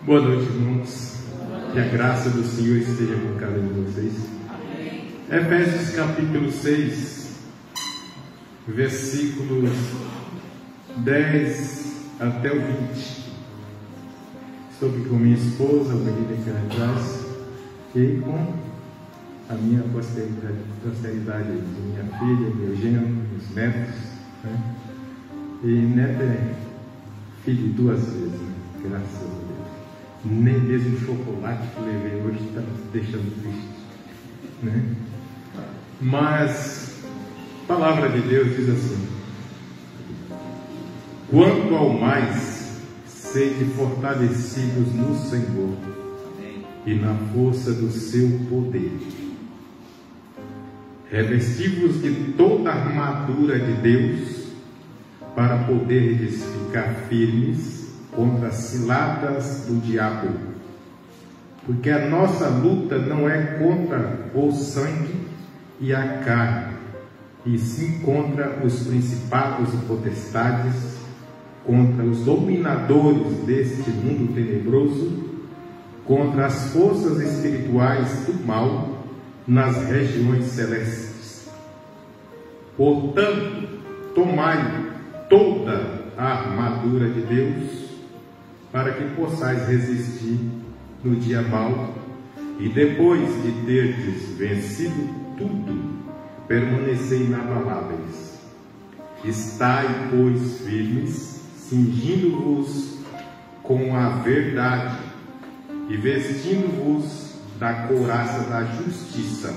Boa noite, irmãos. Que a graça do Senhor esteja com cada um de vocês. Efésios capítulo 6, versículos 10 até o 20. Estou aqui com minha esposa, o menino aqui atrás, e com a minha posteridade de minha filha, meu genro, meus netos, né? E neto é filho 2 vezes, né? Graças a Deus. Nem mesmo o chocolate que levei hoje está me deixando triste, né? Mas a palavra de Deus diz assim: quanto ao mais, sede fortalecidos no Senhor e na força do seu poder. Revesti-vos de toda a armadura de Deus, para poderes ficar firmes contra as ciladas do diabo. Porque a nossa luta não é contra o sangue e a carne, e sim contra os principados e potestades, contra os dominadores deste mundo tenebroso, contra as forças espirituais do mal nas regiões celestes. Portanto, tomai toda a armadura de Deus, para que possais resistir no dia mau, e depois de terdes vencido tudo, permanecei inabaláveis. Estai, pois, firmes, cingindo-vos com a verdade e vestindo-vos da couraça da justiça.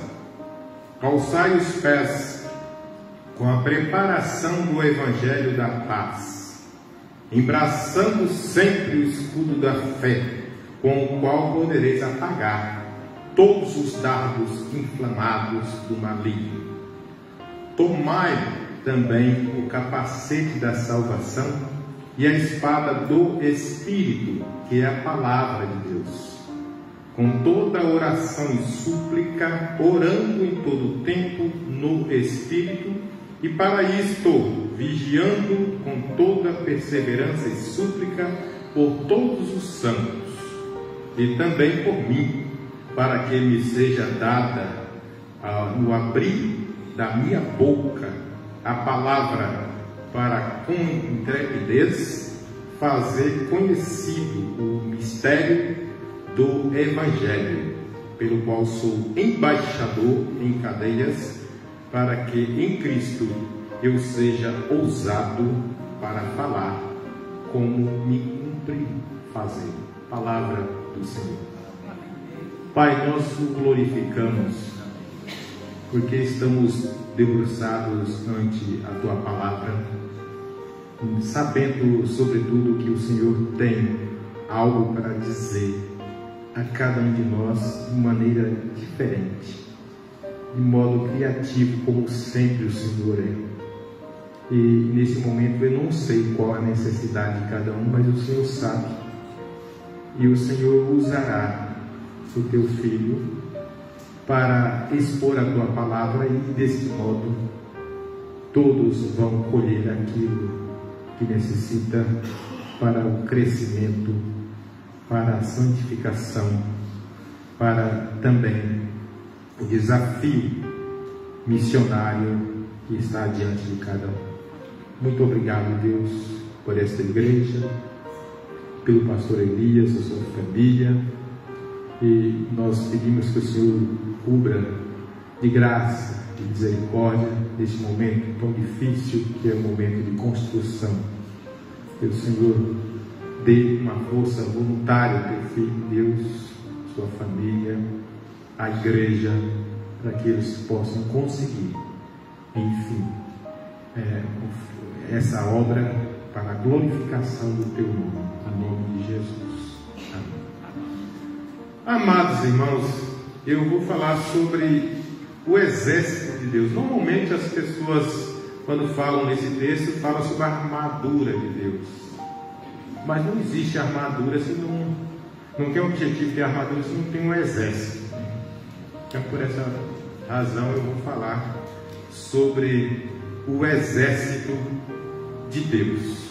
Calçai os pés com a preparação do evangelho da paz, embraçando sempre o escudo da fé, com o qual podereis apagar todos os dardos inflamados do maligno. Tomai também o capacete da salvação e a espada do Espírito, que é a palavra de Deus, com toda oração e súplica, orando em todo o tempo no Espírito, e para isto vigiando com toda perseverança e súplica por todos os santos, e também por mim, para que me seja dada no abrir da minha boca a palavra, para com intrepidez fazer conhecido o mistério do Evangelho, pelo qual sou embaixador em cadeias, para que em Cristo eu seja ousado para falar como me cumpre fazer. Palavra do Senhor. Pai, nós o glorificamos, porque estamos debruçados ante a Tua palavra, sabendo sobretudo que o Senhor tem algo para dizer a cada um de nós de maneira diferente, de modo criativo, como sempre o Senhor é. E nesse momento eu não sei qual a necessidade de cada um, mas o Senhor sabe. E o Senhor usará o Teu Filho para expor a Tua palavra, e desse modo todos vão colher aquilo que necessita para o crescimento, para a santificação, para também o desafio missionário que está diante de cada um. Muito obrigado, Deus, por esta igreja, pelo pastor Elias, a sua família, e nós pedimos que o Senhor cubra de graça e misericórdia neste momento tão difícil que é o momento de construção. Que o Senhor dê uma força voluntária ao Teu Filho, Deus, sua família, a igreja, para que eles possam conseguir, enfim, essa obra para a glorificação do Teu nome, em nome de Jesus. Amém. Amados irmãos, eu vou falar sobre o exército de Deus. Normalmente as pessoas, quando falam nesse texto, falam sobre a armadura de Deus, mas não existe armadura se não tem um objetivo de armadura se não tem um exército. Então, por essa razão, eu vou falar sobre o exército de Deus.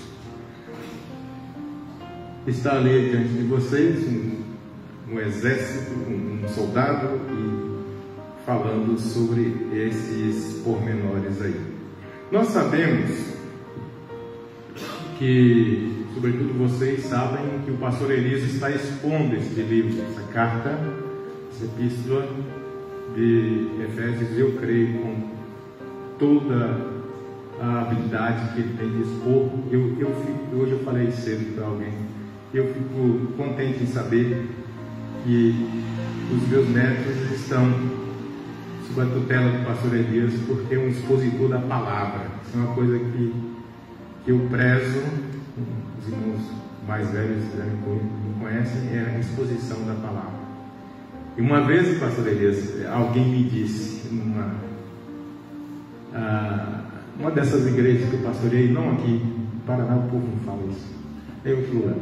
está ali diante de vocês um exército, um soldado, e falando sobre esses pormenores aí. Nós sabemos que, sobretudo vocês sabem, que o pastor Elias está expondo este livro, essa carta, essa epístola de Efésios, eu creio, com toda a habilidade que ele tem de expor. Hoje eu falei cedo para alguém, eu fico contente em saber que os meus netos estão sob a tutela do pastor Elias, porque é um expositor da palavra. Isso é uma coisa que eu prezo. Os irmãos mais velhos me conhecem, é a exposição da palavra. E uma vez, o pastor Elias, alguém me disse, uma dessas igrejas que eu pastorei, não aqui no Paraná, o povo não fala isso, é outro lugar.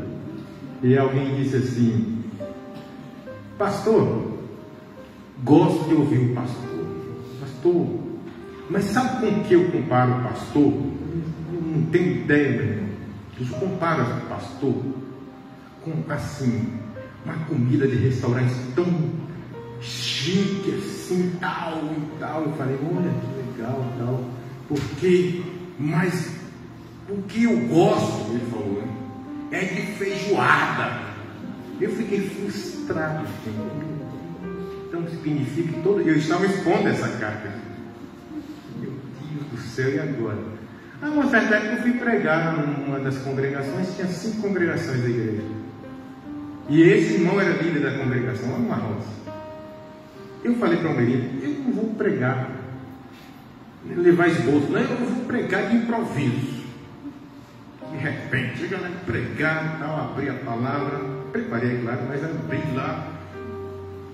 E alguém disse assim: pastor, gosto de ouvir o pastor, mas sabe com que eu comparo o pastor? Eu não tenho ideia, meu irmão. Eu comparo o pastor com, assim, uma comida de restaurante tão chique, assim, tal e tal. Eu falei: olha que legal, tal. Mas o que eu gosto, ele falou, né, é de feijoada. Eu fiquei frustrado. Então significa que eu estava expondo essa carta. Meu Deus do céu, e agora? Uma certa época eu fui pregar numa das congregações, tinha 5 congregações da igreja. E esse irmão era líder da congregação, lá no Marrocos. Eu falei para o menino: eu não vou pregar, levar esboço, não, eu vou pregar de improviso. De repente, chega lá pregar, tal, abri a palavra, preparei, claro, mas abri lá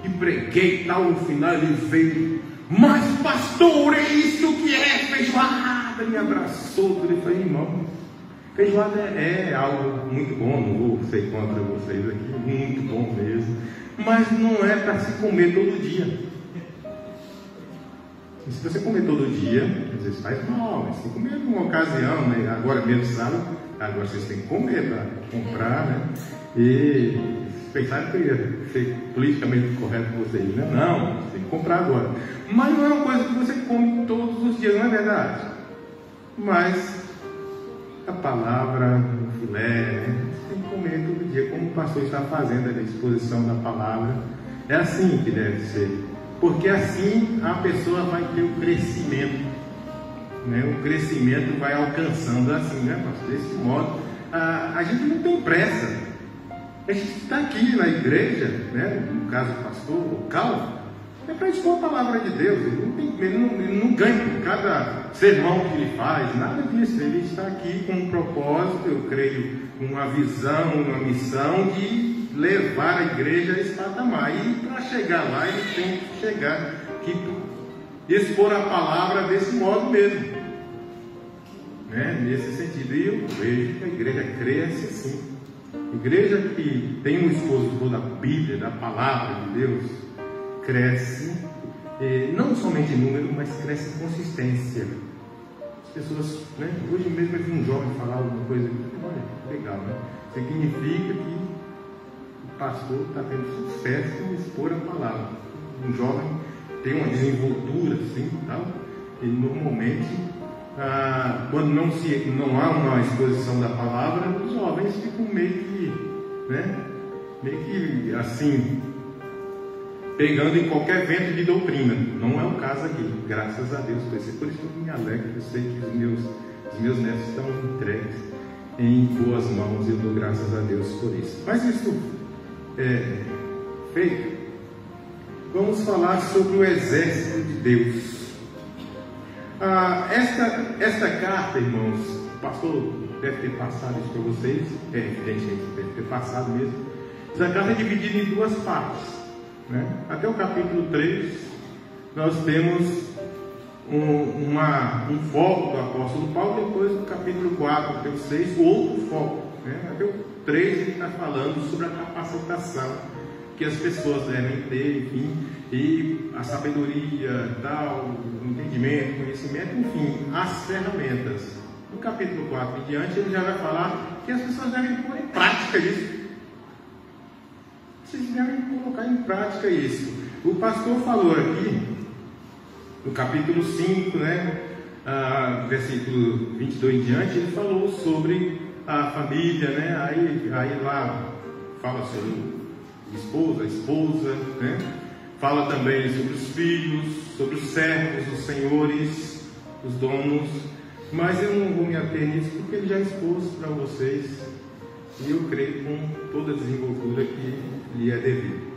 e preguei, tal, no final ele veio: mas pastor, é isso que é feijoada? Me abraçou, tudo. Eu falei: irmão, feijoada é algo muito bom, não vou ser contra vocês aqui, muito bom mesmo, mas não é para se comer todo dia. E se você comer todo dia, às vezes faz mal, mas se comer numa ocasião, né? Agora mesmo sábado, agora vocês têm que comer para comprar, né? E pensaram que eu ia ser politicamente correto com vocês, né? Não, você tem que comprar agora. Mas não é uma coisa que você come todos os dias, não é verdade? Mas a palavra, o filé, né? Você tem que comer todo dia, como o pastor está fazendo a exposição da palavra. É assim que deve ser, porque assim a pessoa vai ter o crescimento, né? O crescimento vai alcançando assim, né, pastor? Desse modo, a gente não tem pressa. A gente está aqui na igreja, né? No caso do pastor local, é para expor a palavra de Deus. Ele não ganha por cada sermão que ele faz, nada disso. Ele está aqui com um propósito, eu creio, uma visão, uma missão de levar a igreja a esse patamar. E para chegar lá, ele tem que chegar, expor a palavra desse modo mesmo, né? Nesse sentido. E eu vejo que a igreja cresce assim. Igreja que tem um expositor da Bíblia, da palavra de Deus, cresce, não somente em número, mas cresce em consistência. As pessoas, né? Hoje mesmo eu vi um jovem falar alguma coisa, olha, legal, né? Significa que o pastor está tendo sucesso em expor a palavra. Um jovem tem uma desenvoltura assim, tal, e normalmente, quando não há uma exposição da palavra, os jovens ficam meio que assim, pegando em qualquer vento de doutrina. Não é o caso aqui, graças a Deus. Por isso que eu me alegro, eu sei que os meus netos estão entregues em boas mãos, e eu dou graças a Deus por isso. Mas isso feito, vamos falar sobre o exército de Deus. Esta carta, irmãos, o pastor deve ter passado isso para vocês, é evidente que deve ter passado mesmo. Essa carta é dividida em 2 partes, né? Até o capítulo 3, nós temos um foco do apóstolo Paulo. Depois do capítulo 4 até o 6, o outro foco, né? Até o 3 ele está falando sobre a capacitação que as pessoas devem ter, enfim, e a sabedoria, tal, o entendimento, conhecimento, enfim, as ferramentas. No capítulo 4 em diante, ele já vai falar que as pessoas devem pôr em prática isso. vocês devem colocar em prática isso. O pastor falou aqui, no capítulo 5, né, versículo 22 em diante, ele falou sobre a família, né? Aí lá fala sobre o esposo, a esposa, né? Fala também sobre os filhos, sobre os servos, os senhores, os donos. Mas eu não vou me ater nisso porque ele já expôs para vocês, e eu creio com toda a desenvoltura que lhe é devido.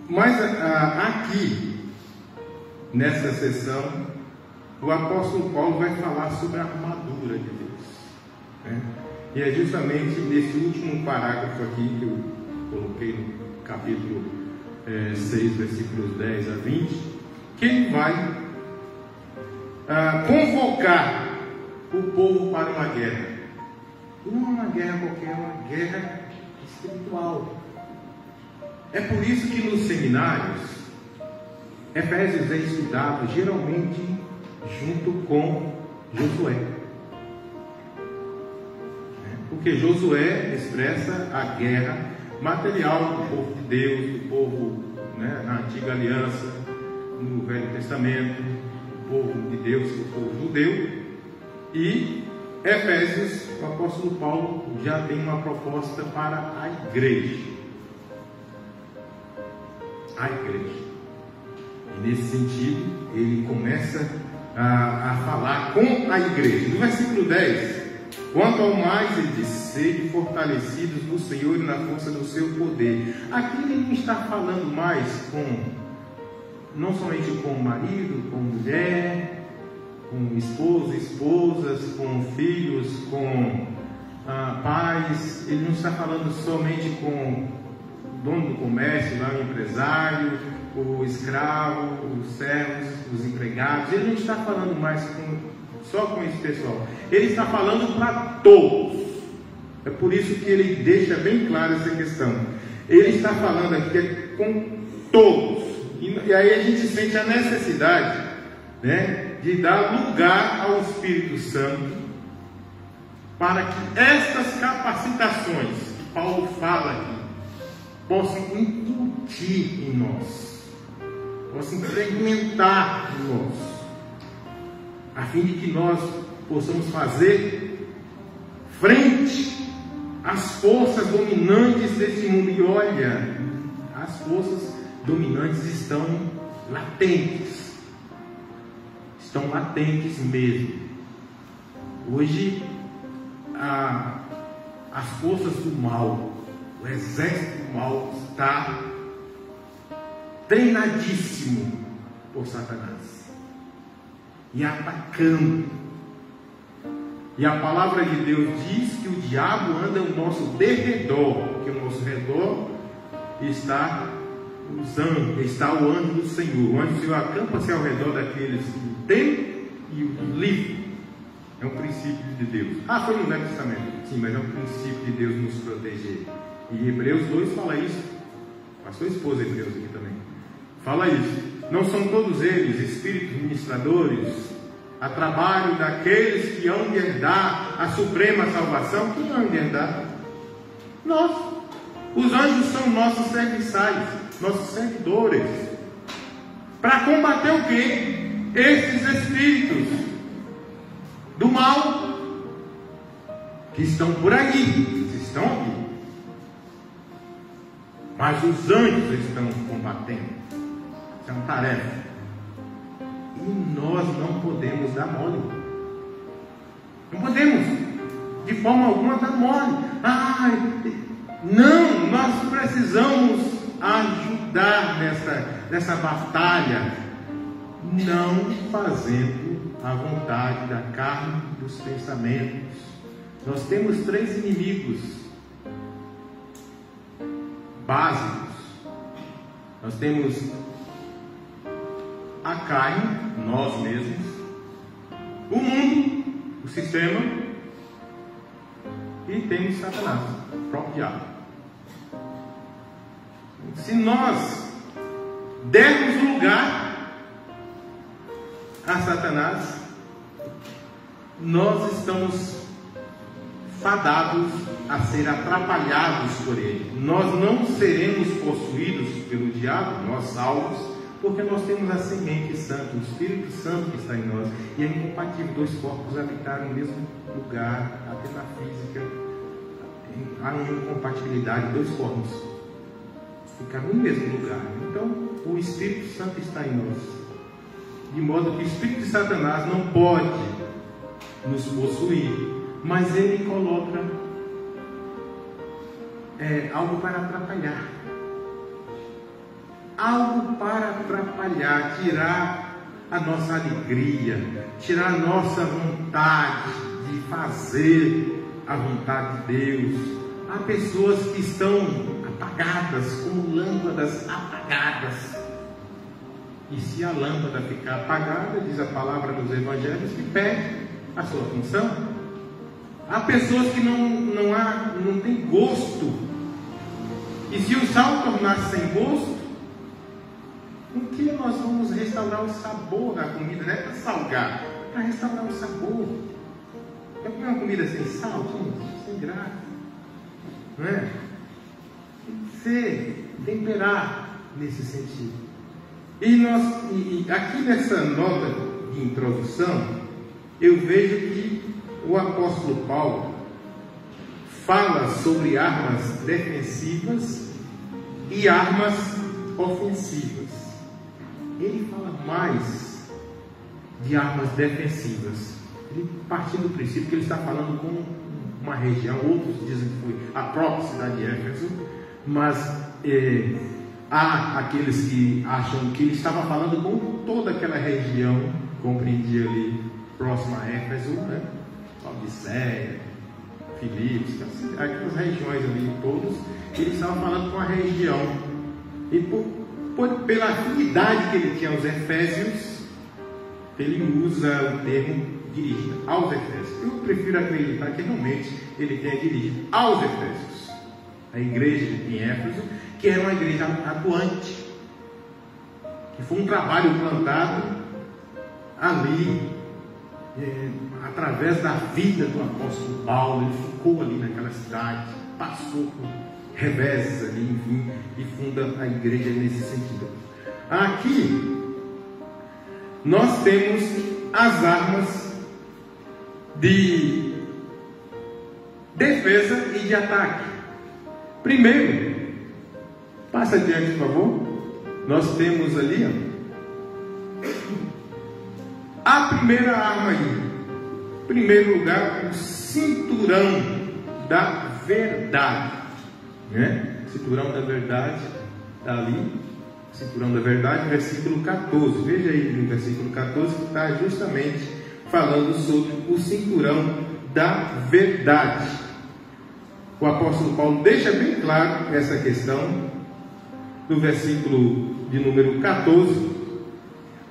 Mas aqui, nessa sessão, o apóstolo Paulo vai falar sobre a armadura de Deus, né? E é justamente nesse último parágrafo aqui que eu coloquei no capítulo 6, versículos 10 a 20, que ele vai convocar o povo para uma guerra. Não é uma guerra qualquer, é uma guerra espiritual. É por isso que nos seminários, Efésios é estudado geralmente junto com Josué. Porque Josué expressa a guerra material do povo de Deus, do povo, né, na antiga aliança, no Velho Testamento, o povo de Deus, o povo judeu. E Efésios, o apóstolo Paulo já tem uma proposta para a igreja. A igreja. E nesse sentido, ele começa a falar com a igreja. No versículo 10, quanto ao mais, ele diz: sede fortalecidos no Senhor e na força do seu poder. Aqui ele não está falando mais não somente com marido, com mulher, com esposo, esposas, com filhos, com pais. Ele não está falando somente com o dono do comércio, lá, o empresário, o escravo, os servos, os empregados. Ele não está falando mais só com esse pessoal. Ele está falando para todos. É por isso que ele deixa bem clara essa questão. Ele está falando aqui com todos. E aí a gente sente a necessidade, né, de dar lugar ao Espírito Santo para que estas capacitações que Paulo fala aqui possam incutir em nós, possam implementar em nós, a fim de que nós possamos fazer frente às forças dominantes desse mundo. E olha, as forças dominantes estão latentes mesmo. Hoje as forças do mal, o exército do mal está treinadíssimo por Satanás e atacando. E a palavra de Deus diz que o diabo anda ao nosso derredor, porque ao nosso redor está o anjo do Senhor. O anjo do Senhor acampa-se ao redor daqueles que temem e o livram. É um princípio de Deus. Foi no Velho Testamento, sim, mas é um princípio de Deus nos proteger. E Hebreus 2 fala isso. Pastor esposa de Hebreus aqui também fala isso. Não são todos eles espíritos ministradores a trabalho daqueles que hão de herdar a suprema salvação? Quem hão de herdar? Nós. Os anjos são nossos serviçais, nossos servidores, para combater o quê? Esses espíritos do mal que estão por aí, que estão aqui. Mas os anjos estão combatendo. Isso é uma tarefa. E nós não podemos dar mole. Não podemos, de forma alguma, dar mole. Não, nós precisamos ajudar nessa batalha, não fazendo a vontade da carne e dos pensamentos. Nós temos 3 inimigos básicos. Nós temos a carne, nós mesmos, o mundo, o sistema, e temos Satanás, o próprio diabo. Se nós dermos lugar a Satanás, nós estamos fadados a ser atrapalhados por ele. Nós não seremos possuídos pelo diabo, nós salvos, porque nós temos a semente santa, o Espírito Santo que está em nós. E é incompatível dois corpos habitarem no mesmo lugar, até na física. Há uma incompatibilidade, dois corpos ficar no mesmo lugar. Então, o Espírito Santo está em nós. De modo que o espírito de Satanás não pode nos possuir, mas ele coloca algo para atrapalhar. Algo para atrapalhar, tirar a nossa alegria, tirar a nossa vontade de fazer a vontade de Deus. Há pessoas que estão apagadas, como lâmpadas apagadas. E se a lâmpada ficar apagada, diz a palavra nos evangelhos, que perde a sua função. Há pessoas que não têm gosto. E se o sal tornar-se sem gosto, com que nós vamos restaurar o sabor da comida? Não é para salgar, é para restaurar o sabor. É comer uma comida sem sal, gente, sem graça. Não é? Tem que ser, temperar nesse sentido. E aqui nessa nota de introdução, eu vejo que o apóstolo Paulo fala sobre armas defensivas e armas ofensivas. Ele fala mais de armas defensivas. Ele parte do princípio que ele está falando com uma região, outros dizem que foi a própria cidade de Éfeso, mas há aqueles que acham que ele estava falando com toda aquela região, compreendia ali, próxima a Éfeso, né? Odisseia, Filipos, aquelas regiões ali todas, ele estava falando com a região. E pela afinidade que ele tinha aos Efésios, ele usa o termo dirigido aos Efésios. Eu prefiro acreditar que realmente ele tenha dirigido aos Efésios, a igreja em Éfeso, que era uma igreja atuante, que foi um trabalho plantado ali, através da vida do apóstolo Paulo. Ele ficou ali naquela cidade, passou por reveses ali, enfim, e funda a igreja nesse sentido. Aqui nós temos as armas de defesa e de ataque. Primeiro, passa adiante, por favor. Nós temos ali, a primeira arma aí. Em primeiro lugar, o cinturão da verdade, né? Cinturão da verdade está ali. Cinturão da verdade, versículo 14. Veja aí no versículo 14 que está justamente falando sobre o cinturão da verdade. O apóstolo Paulo deixa bem claro essa questão no versículo de número 14.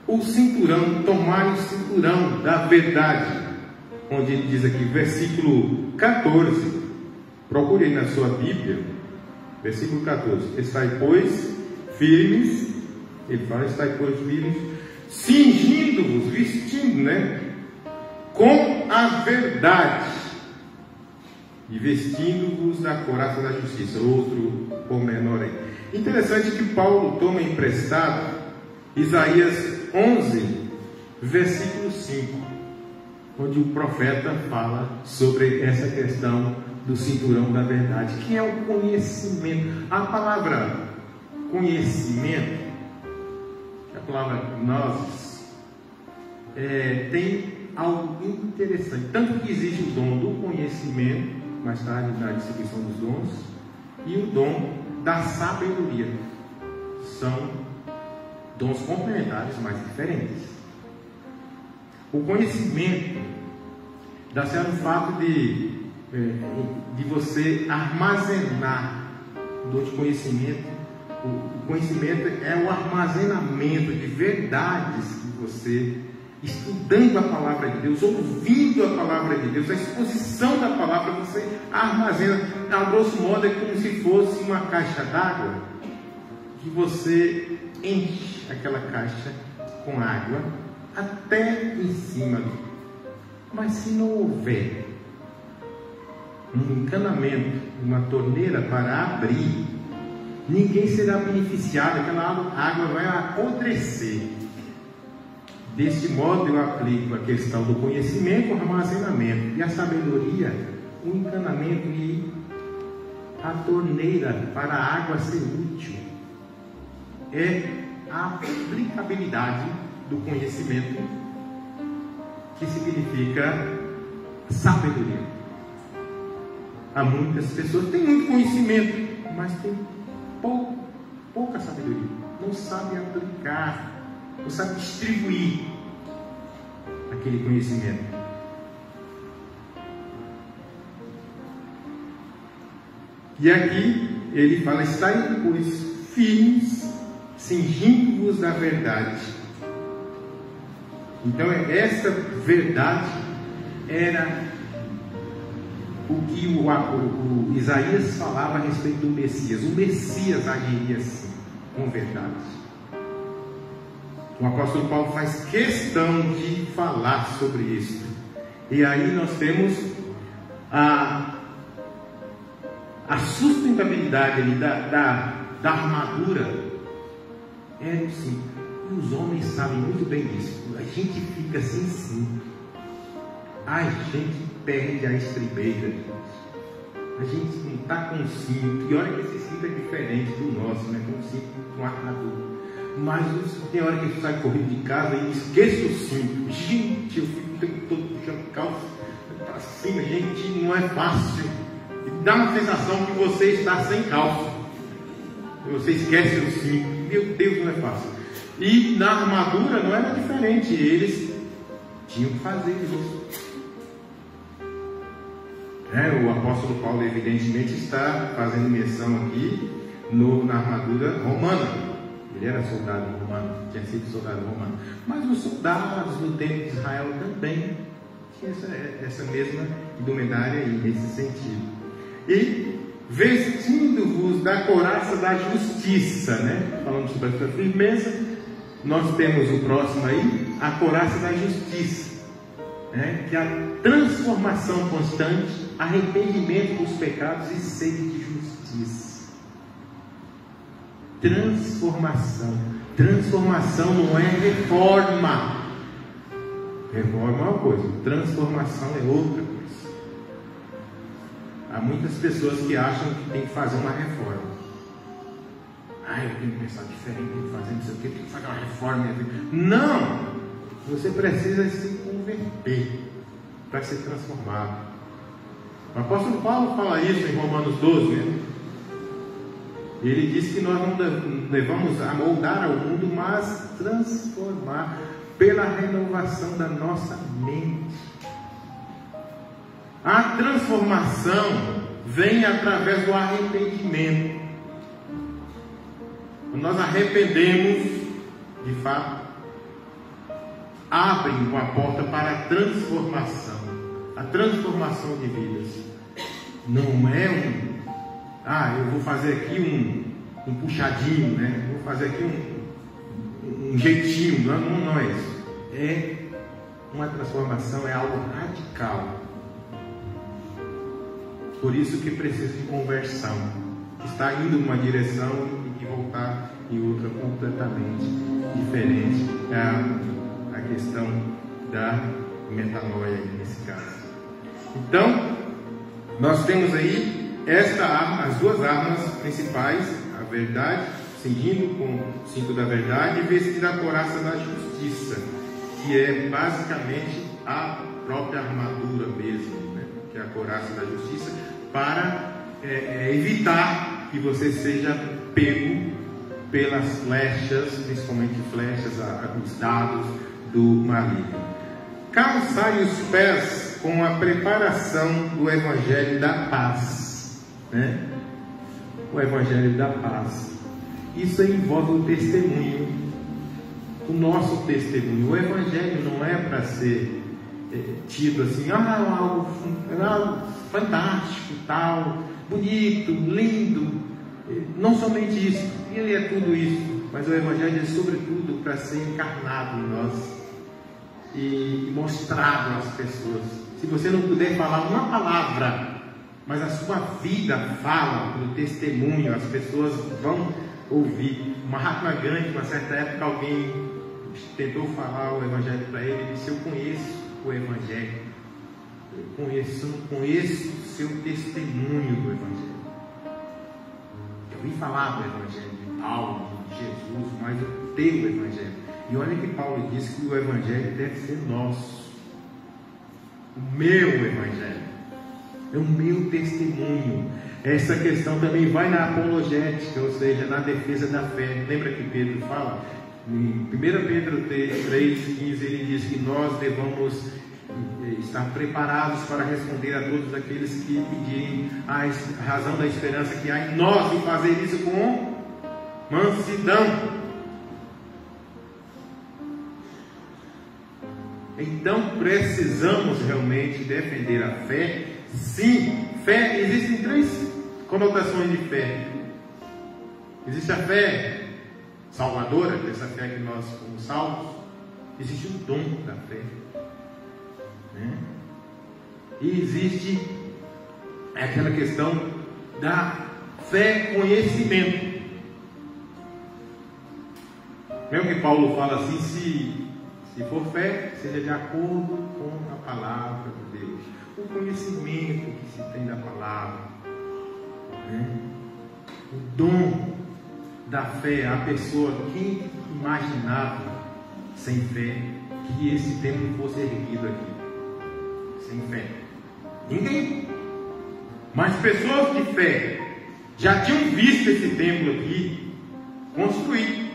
O cinturão, tomai o cinturão da verdade, onde ele diz aqui, versículo 14, procure aí na sua Bíblia, versículo 14, estai, pois, firmes, ele fala, estai, pois, firmes, cingindo-vos, vestindo, né, com a verdade, e vestindo-vos da couraça da justiça. Outro pormenor aí. Interessante que Paulo toma emprestado Isaías 11, versículo 5, onde o profeta fala sobre essa questão do cinturão da verdade, que é o conhecimento. A palavra conhecimento, a palavra gnosis, tem algo interessante, tanto que existe o dom do conhecimento, mais tarde na distribuição dos dons, e o dom da sabedoria. São dons complementares, mas diferentes. O conhecimento dá-se ao fato de você armazenar. O dom de conhecimento, o conhecimento é o armazenamento de verdades que você, estudando a palavra de Deus, ouvindo a palavra de Deus, a exposição da palavra, você armazena. A grosso modo é como se fosse uma caixa d'água, que você enche aquela caixa com água até em cima. Mas se não houver um encanamento, uma torneira para abrir, ninguém será beneficiado, aquela água vai apodrecer. Deste modo eu aplico a questão do conhecimento, o armazenamento, e a sabedoria, o encanamento e a torneira para a água ser útil. É a aplicabilidade do conhecimento, que significa sabedoria. Há muitas pessoas que têm muito conhecimento, mas têm pouca sabedoria, não sabem aplicar, não sabem distribuir aquele conhecimento. E aqui ele fala: estai, pois, firmes, cingindo-vos da verdade. Então essa verdade era o que o Isaías falava a respeito do Messias. O Messias agiria assim, com verdade. O apóstolo Paulo faz questão de falar sobre isso. E aí nós temos a sustentabilidade ali da armadura. É sim, os homens sabem muito bem disso. A gente fica assim, a gente perde a estribeira. A gente não está com cinto. E olha que esse cinto é diferente do nosso, né? Com cinto, com armadura. Mas tem hora que sai correndo de casa e esqueça o cinto. Gente, eu fico o tempo todo puxando calça para cima. Gente, não é fácil. E dá uma sensação que você está sem calça. Você esquece o cinto. Meu Deus, não é fácil. E na armadura não era diferente. Eles tinham que fazer isso. O apóstolo Paulo, evidentemente, está fazendo menção aqui na armadura romana. Ele era soldado romano, tinha sido soldado romano. Mas os soldados no tempo de Israel também tinham essa mesma indumentária aí, nesse sentido. E vestindo-vos da couraça da justiça, né? Falando sobre essa firmeza, nós temos o próximo aí, a couraça da justiça, né? Que é a transformação constante, arrependimento dos pecados e sede de justiça. Transformação não é reforma. Reforma é uma coisa, transformação é outra coisa. Há muitas pessoas que acham que tem que fazer uma reforma. Eu tenho que pensar diferente, tenho que fazer não sei o que, tenho que fazer uma reforma. Não! Você precisa se converter para ser transformado. O apóstolo Paulo fala isso em Romanos 12, né? Ele diz que nós não devemos amoldar ao mundo, mas transformar pela renovação da nossa mente. A transformação vem através do arrependimento. Quando nós arrependemos, de fato, abre uma porta para a transformação de vidas. Não é eu vou fazer aqui um puxadinho, né? Vou fazer aqui um jeitinho. Não é isso. É uma transformação, é algo radical. Por isso que precisa de conversão. Está indo numa direção e voltar em outra completamente diferente. É a questão da metanoia nesse caso. Então, nós temos aí as duas armas principais, a verdade, cingindo com o cinto da verdade, e vestindo a couraça da justiça, que é basicamente a própria armadura mesmo, né? Que é a couraça da justiça, para evitar que você seja pego pelas flechas, principalmente flechas, os dados do maligno. Calçai os pés com a preparação do Evangelho da paz. Né? O Evangelho da paz. Isso envolve o testemunho, o nosso testemunho. O Evangelho não é para ser tido assim, algo fantástico, tal, bonito, lindo. Não somente isso, ele é tudo isso, mas o Evangelho é sobretudo para ser encarnado em nós e mostrado às pessoas. Se você não puder falar uma palavra mas a sua vida fala pelo testemunho, as pessoas vão ouvir. Mahatma Gandhi, uma certa época, alguém tentou falar o Evangelho para ele, ele disse: eu conheço o Evangelho, eu não conheço o seu testemunho do Evangelho. Eu ouvi falar do Evangelho de Paulo, de Jesus, mas o teu Evangelho. E olha que Paulo disse que o Evangelho deve ser nosso, o meu Evangelho, é o meu testemunho. Essa questão também vai na apologética, ou seja, na defesa da fé. Lembra que Pedro fala? Em 1 Pedro 3,15, ele diz que nós devemos estar preparados para responder a todos aqueles que pedirem a razão da esperança que há em nós, e fazer isso com mansidão. Então precisamos realmente defender a fé. Sim, fé, existem 3 conotações de fé. Existe a fé salvadora, que é essa fé que nós fomos salvos. Existe o dom da fé, né? E existe aquela questão da fé conhecimento. Mesmo que Paulo fala assim: se for fé, seja de acordo com a palavra de Deus, o conhecimento que se tem da palavra, né? O dom da fé. A pessoa, quem imaginava sem fé que esse templo fosse erguido aqui? Sem fé, ninguém. Mas pessoas de fé já tinham visto esse templo aqui construído,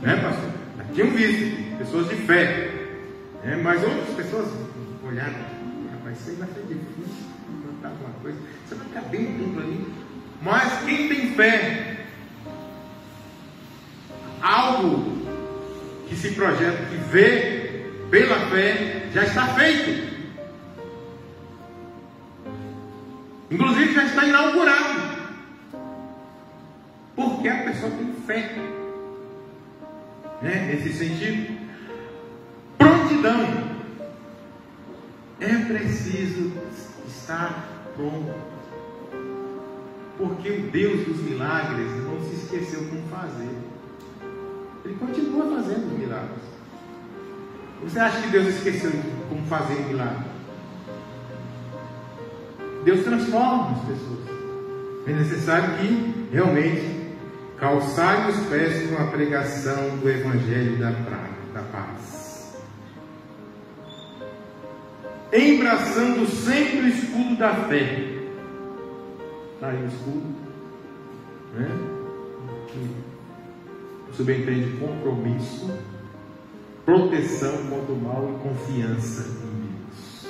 né, pastor? Já tinham visto, pessoas de fé, né? Mas outras pessoas olharam: rapaz, isso aí vai ser difícil montar alguma coisa, você vai caber um templo ali. Mas quem tem fé, algo que se projeta, que vê pela fé, já está feito. Inclusive já está inaugurado. Porque a pessoa tem fé, né? Nesse sentido, prontidão. É preciso estar pronto, porque o Deus dos milagres não se esqueceu como fazer. Ele continua fazendo os milagres. Você acha que Deus esqueceu como fazer um milagre? Deus transforma as pessoas. É necessário que realmente calçar os pés com a pregação do Evangelho da paz, embraçando sempre o escudo da fé. Está aí o escudo, né? Que subentende compromisso, proteção contra o mal e confiança em Deus.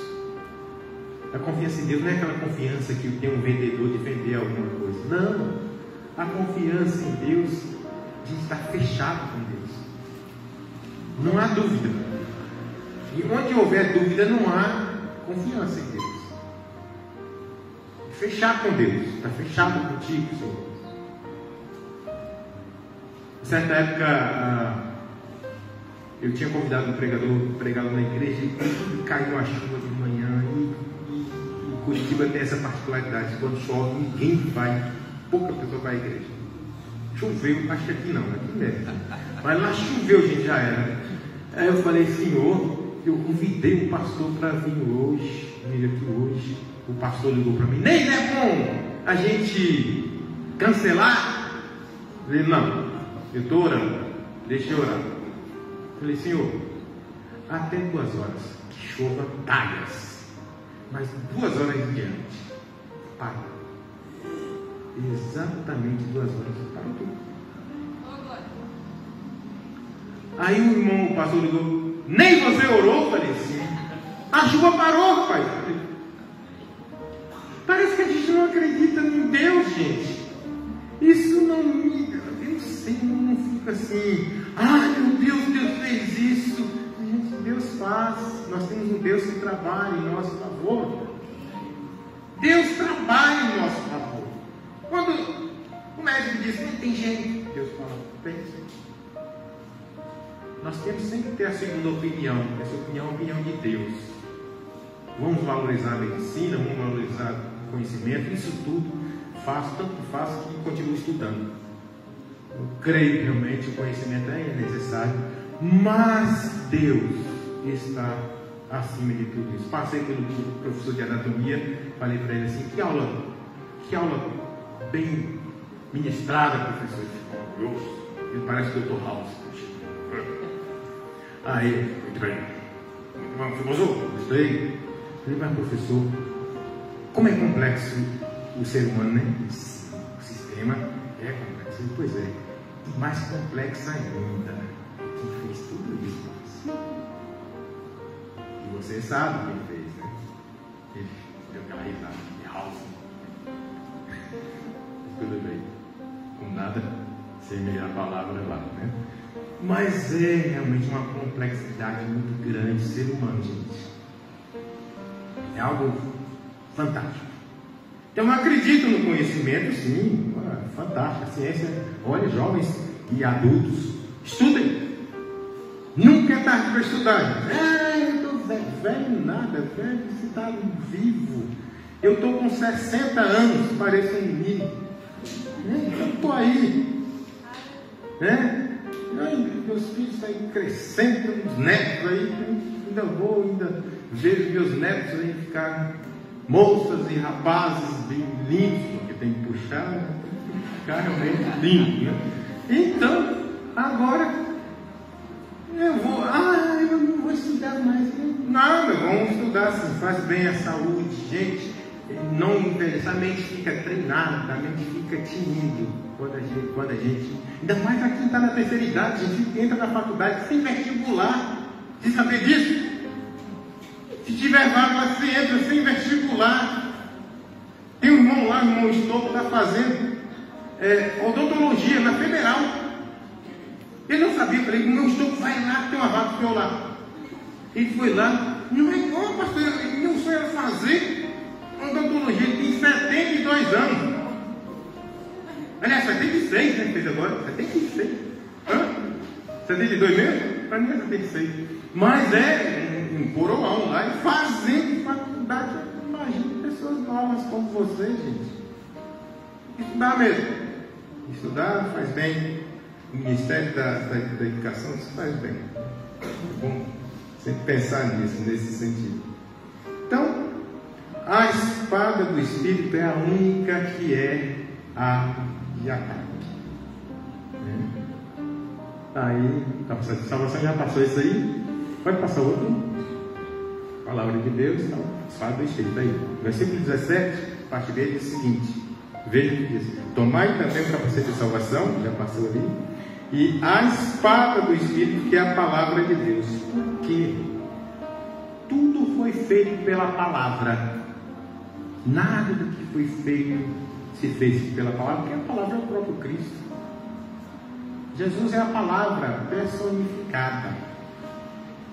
A confiança em Deus não é aquela confiança que tem um vendedor de vender alguma coisa. Não. A confiança em Deus de estar fechado com Deus. Não há dúvida. E onde houver dúvida, não há confiança em Deus. Fechar com Deus. Está fechado contigo, Senhor. Em certa época, eu tinha convidado um pregador na igreja, e caiu a chuva de manhã. E Curitiba tem essa particularidade: quando chove, ninguém vai, pouca pessoa vai à igreja. Choveu, acho que aqui não, aqui mesmo. Mas lá choveu, gente, já era. Aí eu falei: Senhor, eu convidei um pastor para vir aqui hoje. O pastor ligou para mim: nem é bom a gente cancelar? Eu falei: não, eu estou orando, deixa eu orar. Eu falei: Senhor, até 2 horas que chova talhas, mas 2 horas em diante para. Exatamente 2 horas parou tudo. Aí o pastor ligou: nem você orou? Eu falei: sim. A chuva parou, rapaz. Parece que a gente não acredita em Deus, gente. Isso não me... Eu não sei, não fica assim: ai meu Deus, Deus fez isso. Gente, Deus faz. Nós temos um Deus que trabalha em nosso favor. Deus trabalha em nosso favor. Quando o médico diz: não tem jeito, Deus fala: tem sim. Nós temos sempre que ter a segunda opinião. Essa opinião é a opinião de Deus. vamos valorizar a medicina, vamos valorizar o conhecimento, isso tudo tanto faz que continue estudando. Eu creio que realmente o conhecimento é necessário, mas Deus está acima de tudo isso. Passei pelo professor de anatomia, falei para ele assim: que aula bem ministrada, professor. Ele parece o Dr. House. Aí, muito bem. Professor, gostei. Falei: mas professor, como é complexo o ser humano, né? O sistema é complexo. Pois é, e mais complexo ainda. Quem fez tudo isso? E você sabe quem fez, né? Ele deu aquela risada de House. Tudo bem, com nada, sem meia palavra lá, né? Mas é realmente uma complexidade muito grande ser humano, gente. É algo fantástico. Então eu acredito no conhecimento, sim, fantástico. A ciência, olha, jovens e adultos, estudem. Nunca é tarde para estudar. Eu estou velho nada, velho, você está vivo. Eu estou com 60 anos, pareço um menino. Eu estou aí, né? Meus filhos estão crescendo, os netos aí, ainda vejo meus netos aí ficar moças e rapazes bem lindos, porque tem que puxar, né? Tem que ficar realmente lindo, né? Então, agora eu não vou estudar mais. Nada, vamos estudar, sim, faz bem à saúde, gente. Não envelhecer, a mente fica treinada, a mente fica tinindo quando a gente, ainda mais aqui está na terceira idade, a gente entra na faculdade sem vestibular. Você saber disso? Se tiver vaga, você entra sem vestibular. Tem um irmão lá, o irmão Estouco, está fazendo odontologia na Federal. Ele não sabia, falei: o irmão Estouco vai lá, tem uma vaga para eu lá. Ele foi lá, não é igual, pastor, meu sonho era fazer odontologia. Ele tem 72 anos. Aliás, 76, né? Fez agora? 76. 72 mesmo? Para mim é 76. Mas é um coroão lá, e fazendo faculdade. Imagina pessoas novas como você, gente. Estudar mesmo. Estudar faz bem. O Ministério da Educação, isso faz bem. É bom sempre pensar nisso, nesse sentido. Então, a espada do Espírito é a única que é a de ataque. Aí, salvação já passou isso aí. Pode passar outro. Palavra de Deus, então, espada do Espírito. Aí, versículo 17, parte B, diz o seguinte: veja o que diz: tomai também o capacete de salvação, já passou ali, e a espada do Espírito, que é a palavra de Deus. Porque tudo foi feito pela palavra. Nada do que foi feito se fez pela palavra, porque a palavra é o próprio Cristo. Jesus é a palavra personificada.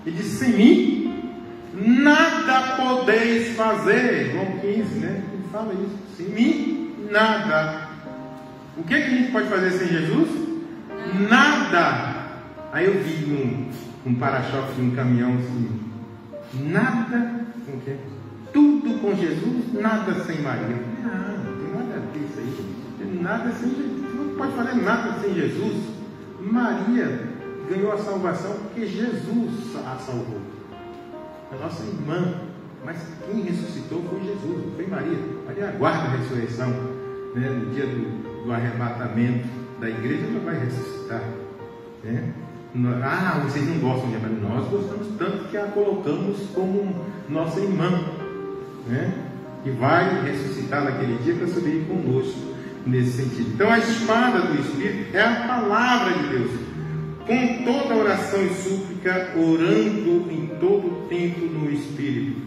Ele disse: sem mim nada podeis fazer. João 15, né? Ele fala isso. Sem mim, nada. O que a gente pode fazer sem Jesus? Nada. Aí eu vi um para-choque de um caminhão assim: nada. O quê? Tudo com Jesus, nada sem Maria. Não tem nada a ver isso aí. Não tem nada sem Jesus. Você não pode fazer nada sem Jesus. Maria ganhou a salvação porque Jesus a salvou. A nossa irmã. Mas quem ressuscitou foi Jesus, não foi Maria. Maria aguarda a ressurreição, né? No dia do arrebatamento da igreja, ela vai ressuscitar, né? Vocês não gostam de Maria? Nós gostamos tanto que a colocamos como nossa irmã, né? Que vai ressuscitar naquele dia para subir conosco, nesse sentido. Então a espada do Espírito é a palavra de Deus, com toda oração e súplica, orando em todo tempo no Espírito,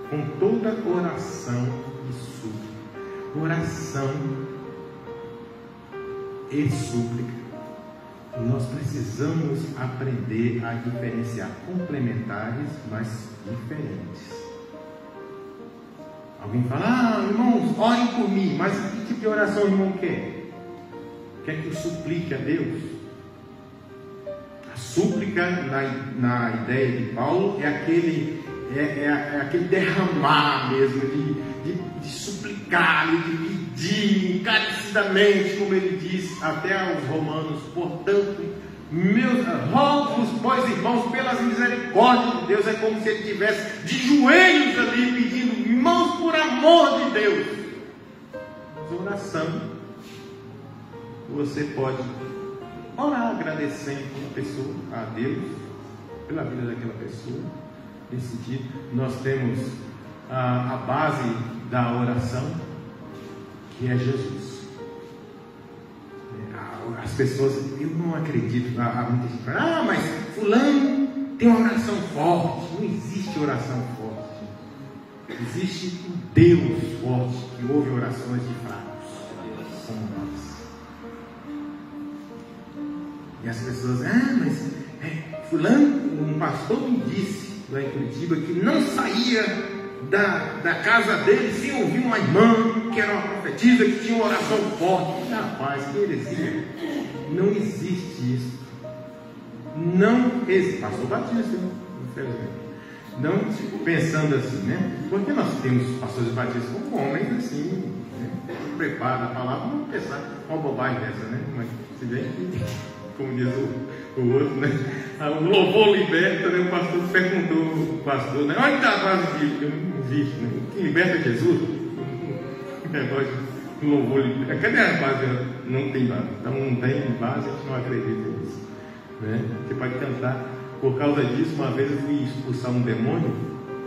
com toda oração e súplica. Oração e súplica. Nós precisamos aprender a diferenciar complementares, mas diferentes. Alguém fala: irmãos, orem por mim. Mas que tipo de oração o irmão quer? Quer que eu suplique a Deus? A súplica, na ideia de Paulo, é aquele é aquele derramar mesmo, de suplicar, de pedir encarecidamente, como ele diz até aos romanos. Portanto, rogo-vos, pois irmãos, pelas misericórdias de Deus. É como se ele estivesse de joelhos ali pedindo: irmãos, por amor de Deus. Mas oração, você pode orar agradecendo a pessoa, a Deus, pela vida daquela pessoa. Nesse sentido, nós temos a base da oração, que é Jesus. As pessoas, eu não acredito, há muita gente que fala: mas fulano tem uma oração forte. Não existe oração forte. Existe um Deus forte que ouve orações de fracos, como nós. E as pessoas, mas fulano, um pastor me disse lá em Curitiba que não saía da casa dele sem ouvir uma irmã que era uma profetisa, que tinha uma oração forte. Rapaz, que heresia. Não existe isso. Não existe. Pastor Batista, infelizmente. Não pensando assim, né? Porque nós temos pastores batistas como homens assim, né? Prepara a palavra, não pensar uma bobagem dessa, né? Mas se bem que, como diz o outro, né? O louvor liberta, né? O pastor perguntou o pastor, né? Onde está a base disso? Não existe, né? Quem liberta é Jesus. O negócio do louvor liberta. Cadê a base? Não tem base. Então não tem base, a gente não acredita nisso, né? Você pode cantar. Por causa disso, uma vez eu fui expulsar um demônio.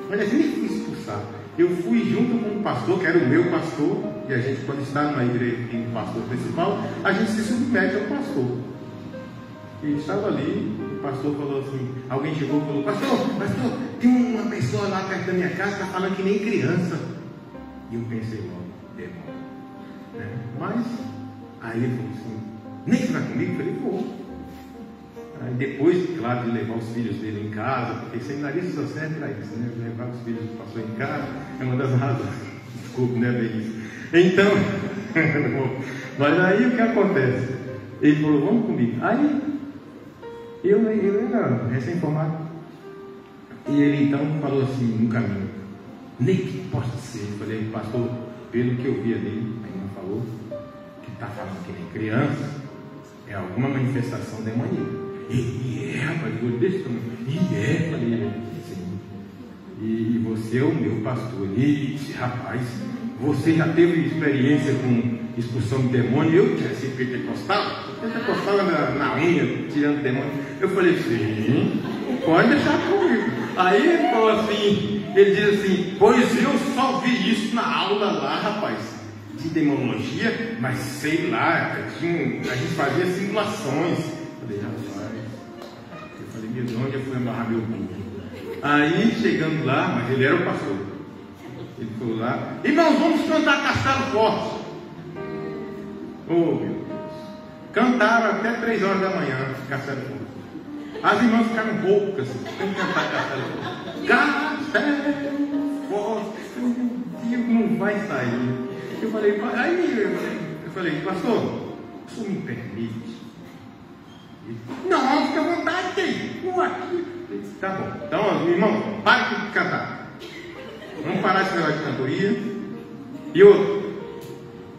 Mas assim, nem fui expulsar. Eu fui junto com um pastor, que era o meu pastor. E a gente, quando está numa igreja e tem um pastor principal, a gente se submete ao pastor. E estava ali, o pastor falou assim, alguém chegou e falou: pastor, tem uma pessoa lá perto da minha casa que está falando que nem criança. E eu pensei logo: demônio, né? Mas aí ele falou assim: nem que vai comigo? Eu falei: vou. Aí depois, claro, de levar os filhos dele em casa, porque seminarista só serve para isso, né? Levar os filhos do pastor em casa é uma das razões. Desculpe, né, bem isso. Então, mas aí o que acontece? Ele falou: vamos comigo. Aí eu era recém-formado. E ele então falou assim no caminho: nem que possa ser. Eu falei: pastor, pelo que eu vi ali, a irmã falou que está falando que nem criança, é alguma manifestação demoníaca. Rapaz, eu desse tamanho. Falei: sim. E você é o meu pastor. E rapaz, você já teve experiência com expulsão de demônio? Eu tinha sido pentecostal na unha, tirando demônio. Eu falei: sim, pode deixar comigo. Aí ele falou assim, ele diz assim: pois eu só vi isso na aula lá, rapaz, de demonologia, mas sei lá, a gente fazia simulações. Eu falei: rapaz, meu Deus, onde eu fui amarrar meu burro? Aí chegando lá, mas ele era o pastor, ele falou lá: irmãos, vamos cantar Castelo Forte. Oh meu Deus, cantaram até 3 horas da manhã Castelo Forte. As irmãs ficaram roucas, tem que cantar Castelo Forte. Castelo Forte, meu Deus, não vai sair. Eu falei: pastor, o senhor me permite? Não, fica à vontade, aqui. Tá bom. Então, irmão, para de cantar. Vamos parar esse negócio de cantoria. E outro,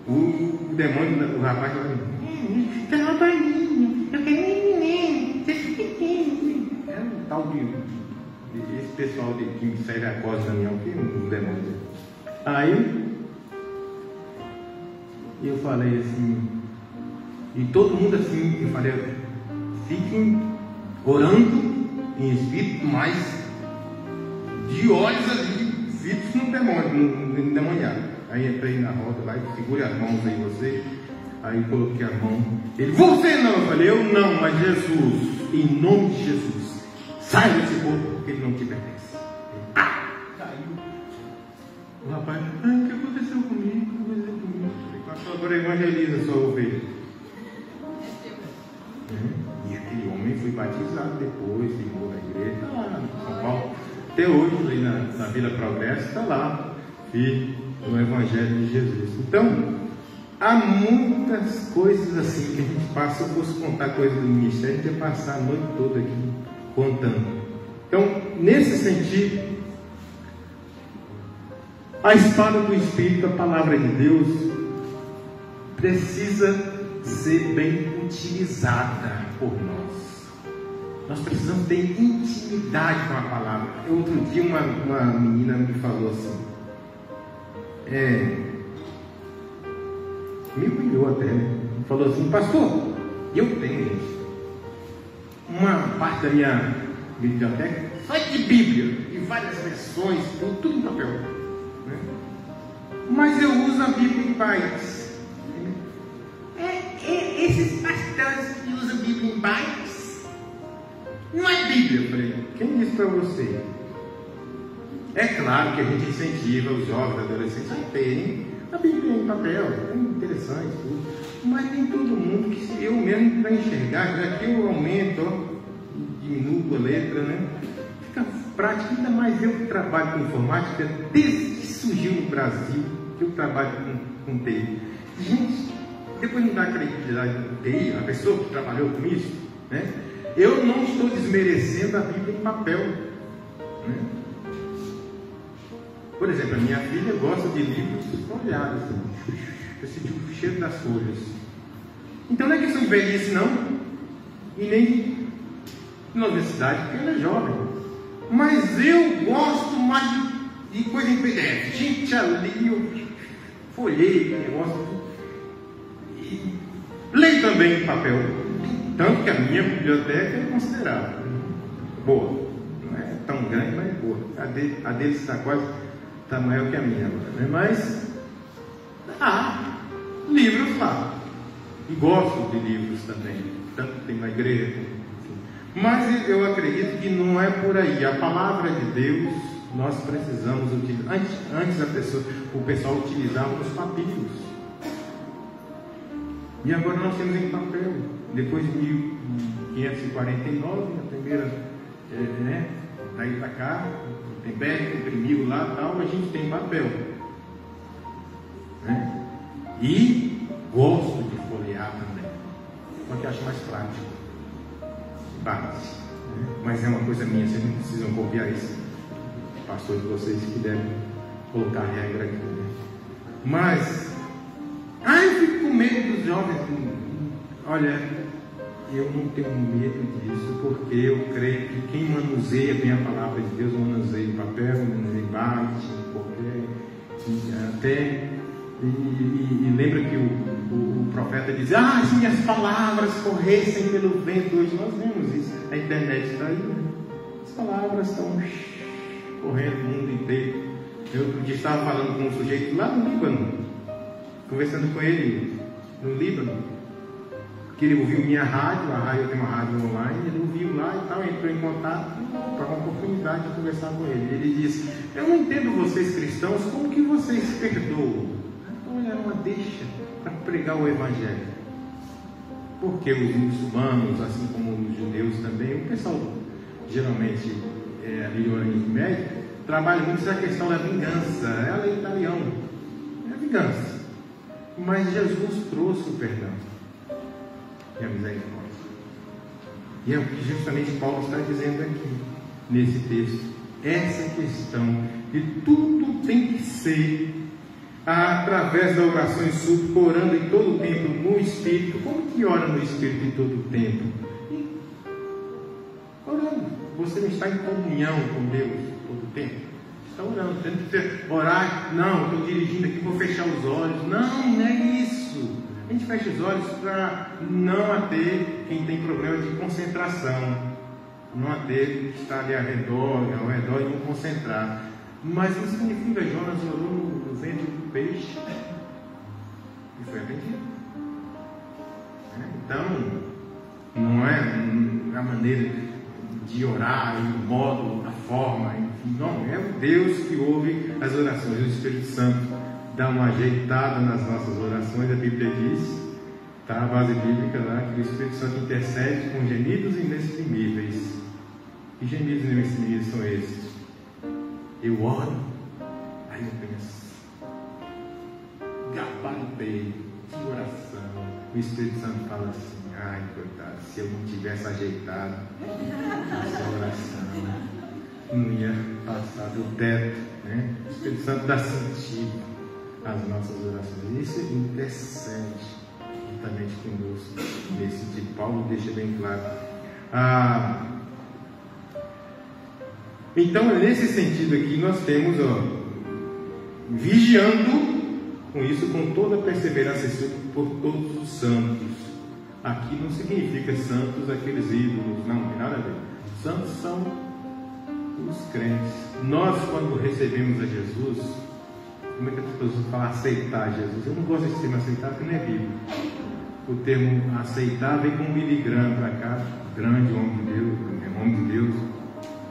o demônio, o rapaz falou: tem uma baninha, eu quero menino, você fica pequeno. É um tal de esse pessoal que me serve a coisa da minha, o que um demônio. Aí eu falei assim, e todo mundo assim, eu falei: fiquem orando em espírito, mas de olhos ali, fitos no demônio, no endemoniado. Aí entrei na roda lá e segure as mãos aí, você. Aí coloquei a mão. Ele: você não. Eu falei: eu não, mas Jesus, em nome de Jesus, sai desse corpo, porque ele não te pertence. Caiu. O rapaz: o que aconteceu comigo? Agora evangeliza sua ovelha. E aquele homem foi batizado depois, ficou na igreja, está lá em São Paulo. Até hoje, ali na Vila Progresso, está lá, filho do Evangelho de Jesus. Então, há muitas coisas assim que a gente passa. Se eu fosse contar coisas do ministério, a gente ia passar a noite toda aqui contando. Então, nesse sentido, A espada do Espírito, a palavra de Deus, precisa ser bem utilizada por nós. Nós precisamos ter intimidade com a palavra. Outro dia uma menina me falou assim, me humilhou até, né? Falou assim: pastor, eu tenho uma parte da minha biblioteca só de Bíblia, de várias versões, tudo em papel, né? Mas eu uso a Bíblia em bytes. Esses pastores que usam a Bíblia em bytes não é Bíblia. Eu falei: quem disse para você? É claro que a gente incentiva os jovens, adolescentes a terem a Bíblia em papel, é interessante tudo, mas nem todo mundo, que se eu mesmo para enxergar, já que eu aumento, diminuo a letra, né? Fica prático, ainda mais eu que trabalho com informática, desde que surgiu no Brasil, que eu trabalho com TI. Gente, depois não dá credibilidade no TI, a pessoa que trabalhou com isso, né? Eu não estou desmerecendo a Bíblia em papel, né? Por exemplo, a minha filha gosta de livros folheados, eu senti o cheiro das folhas. Então não é questão de velhice não, e nem de universidade, porque ela é jovem. Mas eu gosto mais de coisa em PDF. Gente, ali eu folhei, eu gosto. E leio também em papel. Tanto que a minha biblioteca é considerável. Boa. Não é tão grande, mas é boa. A dele está quase... está maior que a minha agora, né? Mas há livros lá. E gosto de livros também. Tanto que tem na igreja. Enfim. Mas eu acredito que não é por aí. A palavra de Deus, nós precisamos utilizar. Antes o pessoal utilizava os papiros. E agora nós temos em papel. Depois de 1549, a primeira, daí para cá, Gutenberg imprimiu lá e tal, a gente tem papel, né? E gosto de folhear também, porque acho mais prático, base, né? Mas é uma coisa minha, vocês não precisam copiar isso, pastor de vocês que devem colocar a regra aqui, né? Mas eu fico com medo dos jovens. Olha, eu não tenho medo disso, porque eu creio que quem manuseia bem a palavra de Deus, manuseia papel, manuseia bate, até. E lembra que o profeta dizia: se minhas palavras corressem pelo vento. Hoje nós vemos isso, a internet está aí, né? As palavras estão correndo o mundo inteiro. Eu estava falando com um sujeito lá no Líbano, conversando com ele no Líbano, que ele ouviu minha rádio, eu tenho uma rádio online, ele ouviu lá e tal, entrou em contato para uma oportunidade de conversar com ele. Ele disse: eu não entendo vocês cristãos, como que vocês perdoam? Então é uma deixa para pregar o Evangelho. Porque os muçulmanos, assim como os judeus também, o pessoal geralmente ali no Oriente Médio, trabalha muito essa questão da vingança. Ela é italiana, é vingança. Mas Jesus trouxe o perdão e a misericórdia. E é o que justamente Paulo está dizendo aqui, nesse texto. Essa questão de tudo tem que ser através da oração e súplica, orando em todo o tempo no Espírito. Como que ora no Espírito em todo o tempo? Orando. Você não está em comunhão com Deus todo o tempo? Está orando. Tem que orar. Não, estou dirigindo aqui, vou fechar os olhos. Não é isso. A gente fecha os olhos para não ter quem tem problema de concentração, não ter que estar ali ao redor e não concentrar. Mas não significa que Jonas orou no ventre do peixe e foi atendido. Então, não é a maneira de orar, o modo, a forma, enfim, não, é o Deus que ouve as orações. O Espírito Santo dá uma ajeitada nas nossas orações. A Bíblia diz, está a base bíblica lá, que o Espírito Santo intercede com gemidos inexprimíveis. Que gemidos inexprimíveis são esses? Eu oro, aí eu penso, gabaritei, que oração. O Espírito Santo fala assim: ai, coitado, se eu não tivesse ajeitado essa oração, não ia passar do teto, né? O Espírito Santo dá sentido às nossas orações. Isso intercede juntamente conosco nesse sentido. Paulo deixa bem claro. Então, nesse sentido aqui, nós temos, vigiando com isso, com toda perseverança por todos os santos. Aqui não significa santos aqueles ídolos, não tem nada a ver. Santos são os crentes. Nós, quando recebemos a Jesus, como é que as pessoas falam aceitar Jesus? Eu não gosto desse termo aceitar, porque não é bíblico. O termo aceitar vem com um miligrama para cá, grande homem de Deus,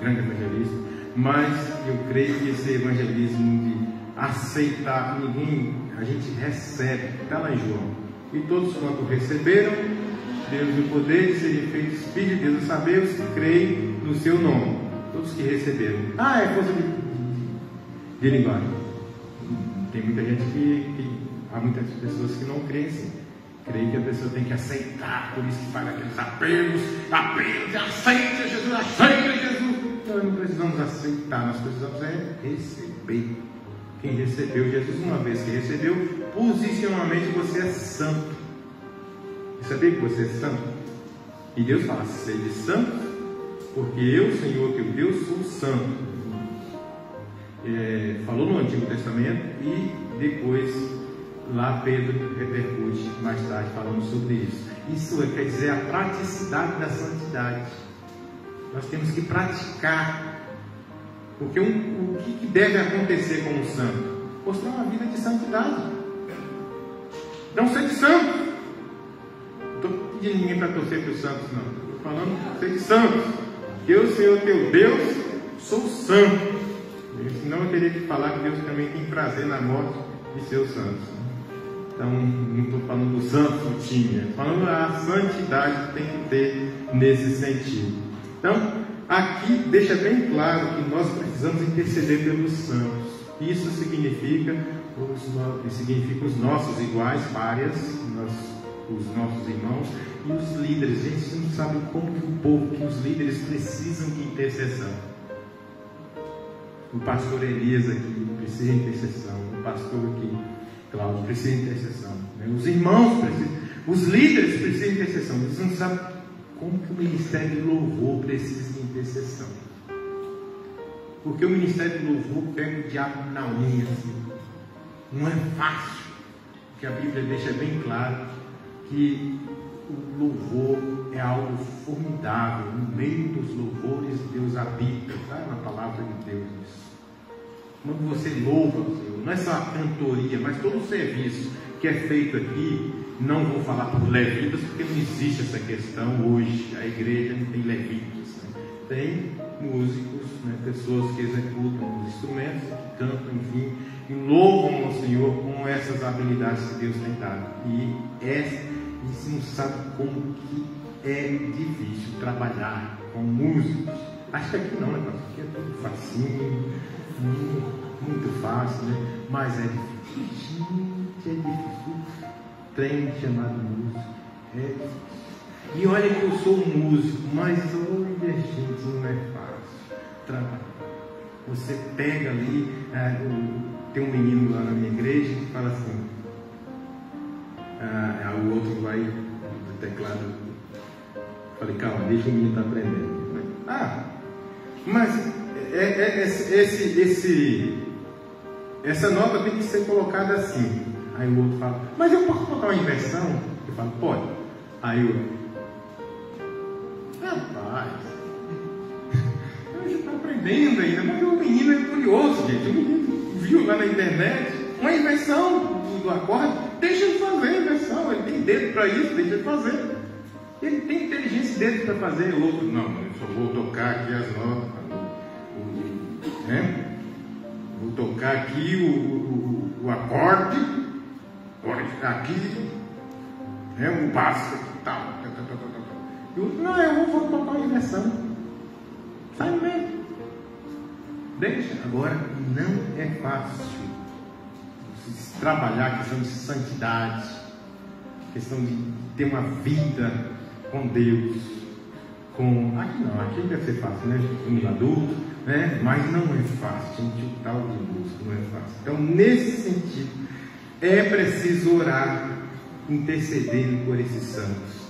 grande evangelista. Mas eu creio que esse evangelismo de aceitar ninguém, a gente recebe, está lá em João. E todos quanto receberam, Deus o poder de serem feitos filhos de Deus, a saber os que creem no seu nome. Todos que receberam. É coisa de linguagem. Tem muita gente há muitas pessoas que não creem assim. Creem que a pessoa tem que aceitar, por isso que faz aqueles apelos, aceita Jesus, aceita Jesus. Nós não precisamos aceitar, nós precisamos receber. Quem recebeu Jesus, uma vez que recebeu, posicionalmente você é santo. E sabia que você é santo? E Deus fala, sede santos, porque eu, Senhor teu Deus, sou santo. Falou no Antigo Testamento e depois lá Pedro repercute mais tarde falando sobre isso. Isso quer dizer a praticidade da santidade. Nós temos que praticar. Porque o que deve acontecer com o santo? Mostrar uma vida de santidade. Não ser de santo. Não estou pedindo ninguém para torcer para os santos, não. Estou falando ser de santos. Eu, Senhor teu Deus, sou santo. Senão eu teria que falar que Deus também tem prazer na morte de seus santos. Então, não estou falando do santo do time, estou falando a santidade que tem que ter nesse sentido. Então, aqui deixa bem claro que nós precisamos interceder pelos santos. Isso significa os nossos iguais, várias, os nossos irmãos e os líderes. A gente não sabe como que o povo, que os líderes precisam de intercessão. O pastor Elias aqui precisa de intercessão. O pastor aqui, Cláudio, precisa de intercessão. Os irmãos precisam, os líderes precisam de intercessão. Eles não sabem como que o ministério de louvor precisa de intercessão. Porque o ministério de louvor pega o diabo na unha, assim. Não é fácil. Porque a Bíblia deixa bem claro que o louvor é algo formidável. No meio dos louvores Deus habita. Está na palavra de Deus isso. Quando você louva o Senhor, não é só a cantoria, mas todo o serviço que é feito aqui. Não vou falar por levitas, porque não existe essa questão hoje. A igreja não tem levitas, né? Tem músicos, né? Pessoas que executam os instrumentos, que cantam, enfim, e louvam ao Senhor com essas habilidades que Deus tem dado. E você não sabe como que é difícil trabalhar com músicos. Acho que aqui não, né? Aqui é tudo facinho, muito fácil, né? Mas é difícil. Gente, é difícil. Trem chamado músico. E olha que eu sou músico, mas olha, gente, não é fácil trabalhar. Você pega ali, tem um menino lá na minha igreja que fala assim, o outro vai do teclado. Falei, calma, deixa o menino estar aprendendo. Mas essa nota tem que ser colocada assim. Aí o outro fala, mas eu posso botar uma inversão? Eu falo, pode. Aí rapaz, você está aprendendo ainda, mas o menino é curioso, gente. O menino viu lá na internet uma inversão do acorde, deixa ele fazer a inversão, ele tem dedo para isso, deixa ele fazer. Ele tem inteligência e dedo para fazer. O outro, não, eu só vou tocar aqui as notas, né? Vou tocar aqui o acorde. Agora está aqui, o básico aqui, tal. Não, eu vou tocar uma inversão. Sai mesmo. Deixa. Agora, não é fácil trabalhar a questão de santidade, a questão de ter uma vida com Deus. aqui deve ser fácil, né? Um adulto, né? Mas não é fácil, gente, o tal de busca não é fácil. Então, nesse sentido, é preciso orar, intercedendo por esses santos.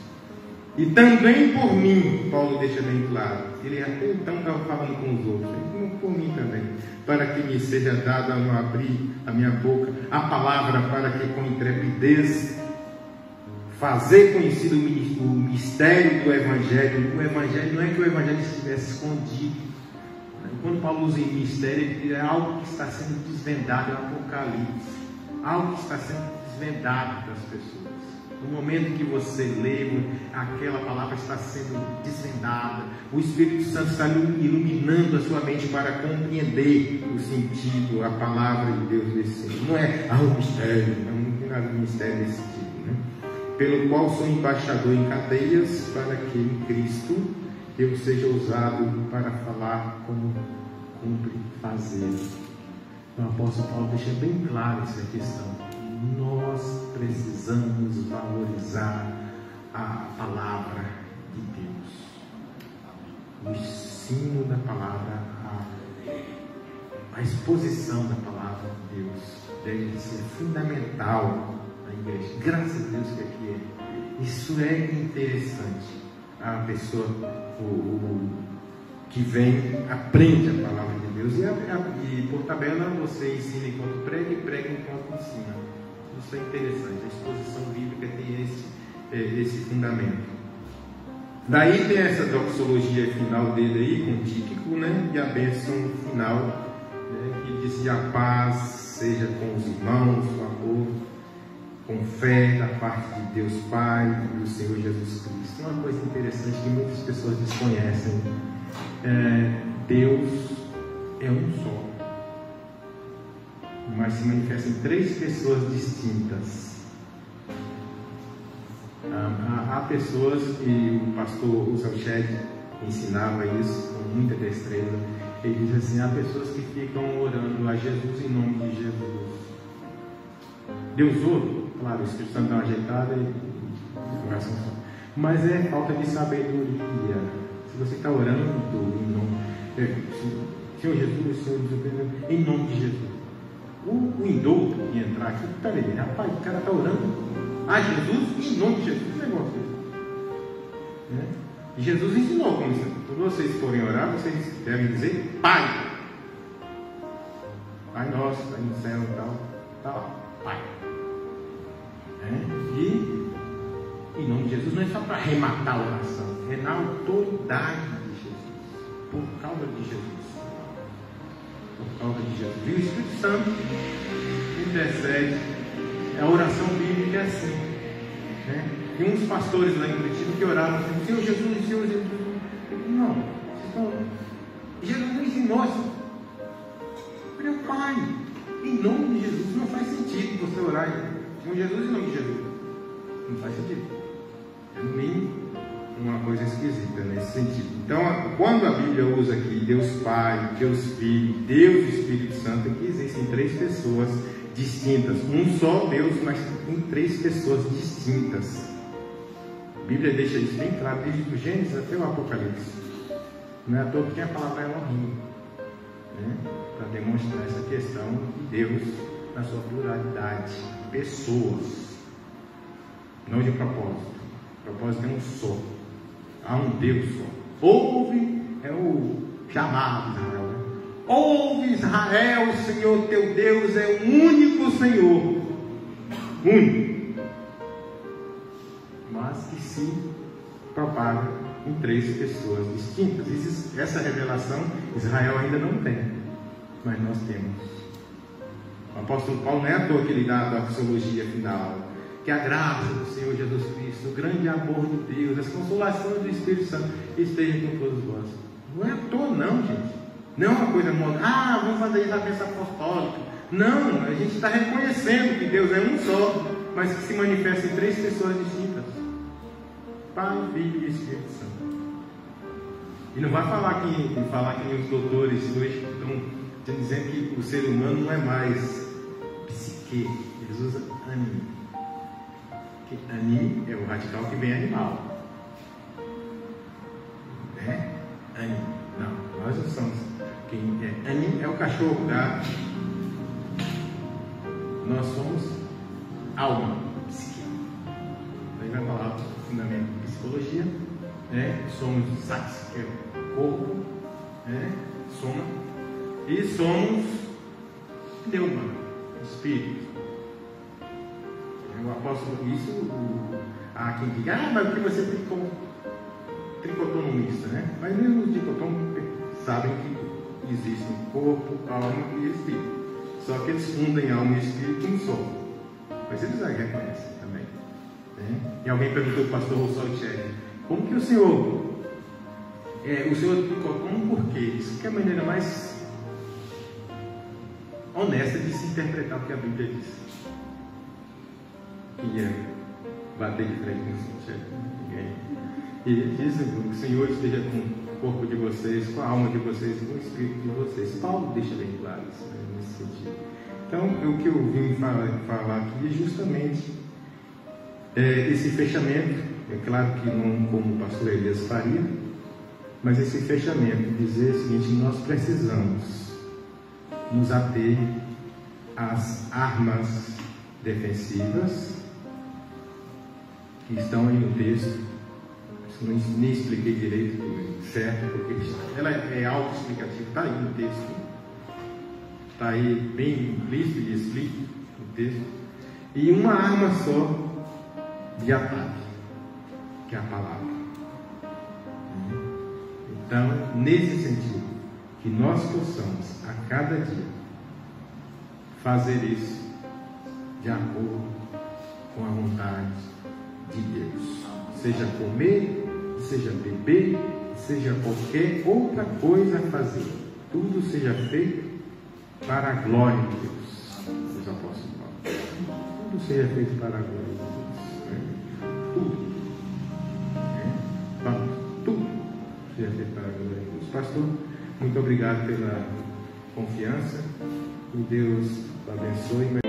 E também por mim, Paulo deixa bem claro. Ele até então estava falando com os outros, como por mim também, para que me seja dado a não abrir a minha boca a palavra, para que com intrepidez fazer conhecido o mistério do Evangelho. O Evangelho não é que o Evangelho estivesse escondido. Quando Paulo usa em mistério, ele é algo que está sendo desvendado, é o Apocalipse. Algo que está sendo desvendado das pessoas. No momento que você lê, aquela palavra está sendo desvendada. O Espírito Santo está iluminando a sua mente para compreender o sentido, a palavra de Deus nesse sentido. Não é um mistério, não tem nada de mistério nesse sentido, né? Pelo qual sou embaixador em cadeias, para que em Cristo eu seja usado para falar como cumpre fazer. O apóstolo Paulo deixa bem claro essa questão. Nós precisamos valorizar a palavra de Deus, o ensino da palavra, a exposição da palavra de Deus deve ser fundamental na igreja. Graças a Deus que aqui é. Isso é interessante. A pessoa que vem aprende a palavra de Deus e por tabela você ensina enquanto prega e prega enquanto ensina. Isso é interessante. A exposição bíblica tem esse fundamento. Daí tem essa doxologia final dele aí, com Tíquico, né? E a bênção final, né? Que diz: a paz seja com os irmãos, o amor, com fé da parte de Deus Pai e do Senhor Jesus Cristo. Uma coisa interessante que muitas pessoas desconhecem: Deus é um só, mas se manifesta em 3 pessoas distintas. Há pessoas, e o pastor Russell Shedd ensinava isso com muita destreza. Ele diz assim: há pessoas que ficam orando a Jesus em nome de Jesus. Deus outro, claro, o Espírito Santo dá uma ajeitada e oração só. Mas é falta de sabedoria. Se você está orando em nome Senhor Jesus, Senhor Jesus, em nome de Jesus. O indulto que entrar aqui, peraí, rapaz, o cara está orando a Jesus em nome de Jesus. Que negócio é esse? Né? E Jesus ensinou como isso. Quando vocês forem orar, vocês devem dizer Pai. Pai nosso, está no céu e tal. Está lá, Pai. E em nome de Jesus não é só para rematar a oração, é na autoridade de Jesus, por causa de Jesus. Por causa de Jesus. E o Espírito Santo intercede. A oração bíblica é assim, né? Tem uns pastores lá em Curitiba que oraram assim: Senhor Jesus, Senhor Jesus. Não, vocês estão orando. Jesus não ensinou assim. Meu Pai, em nome de Jesus. Não faz sentido você orar Senhor Jesus em nome de Jesus. Não faz sentido. É no mínimo uma coisa esquisita nesse sentido. Então, quando a Bíblia usa aqui Deus Pai, Deus Filho, Deus Espírito Santo, aqui existem 3 pessoas distintas. Um só Deus, mas em 3 pessoas distintas. A Bíblia deixa isso bem claro, desde o Gênesis até o Apocalipse. Não é à toa que tem a palavra Elohim, né? Para demonstrar essa questão de Deus na sua pluralidade. Pessoas, não de propósito. O propósito é um só. Há um Deus só. Ouve, é o chamado de Israel, né? Ouve, Israel, o Senhor teu Deus é o único Senhor. Único. Mas que se propaga em 3 pessoas distintas. Essa revelação Israel ainda não tem, mas nós temos. O apóstolo Paulo não é à toa que ele dá a doxologia final: que a graça do Senhor Jesus Cristo, o grande amor de Deus, as consolações do Espírito Santo estejam com todos vós. Não é à toa não, gente. Não é uma coisa moderna. Vamos fazer isso na bênção apostólica. Não, a gente está reconhecendo que Deus é um só, mas que se manifesta em 3 pessoas distintas: Pai, Filho e Espírito Santo. E não vai falar que os doutores hoje estão dizendo que o ser humano não é mais psique. Eles usam anime. Que anime é o radical que vem animal. ânimo. Não, nós não somos. Quem é ânimo é o cachorro, tá? Nós somos alma, psique. Aí vai falar do fundamento de psicologia, né? Somos sax, que é o corpo, né? Soma. E somos pneuma, espírito. O apóstolo, isso, há quem diga, mas porque você tricotou no misto, né? Mas mesmo os tricotômicos sabem que existem corpo, alma e espírito. Só que eles fundem alma e espírito em um só. Mas eles aí reconhecem também. Né? E alguém perguntou para o pastor Rousseau, como que o senhor tricotoma por quê? Isso que é a maneira mais honesta de se interpretar o que a Bíblia diz. Que é bater de frente com ninguém. E ele diz que o Senhor esteja com o corpo de vocês, com a alma de vocês, com o espírito de vocês. Paulo deixa bem claro isso, né, nesse sentido. Então, o que eu vim falar aqui é justamente esse fechamento. É claro que não como o pastor Elias faria, mas esse fechamento, dizer o seguinte: nós precisamos nos ater às armas defensivas que estão aí no texto. Nem expliquei direito, certo, porque ela é autoexplicativa, está aí no texto, está aí bem implícito e explica no texto, e uma arma só de ataque, que é a palavra. Então, nesse sentido, que nós possamos a cada dia fazer isso de acordo com a vontade de Deus, seja comer, seja beber, seja qualquer outra coisa a fazer, tudo seja feito para a glória de Deus, diz o apóstolo Paulo. Tudo seja feito para a glória de Deus, né? Tudo, né? Tudo seja feito para a glória de Deus. Pastor, muito obrigado pela confiança, que Deus abençoe.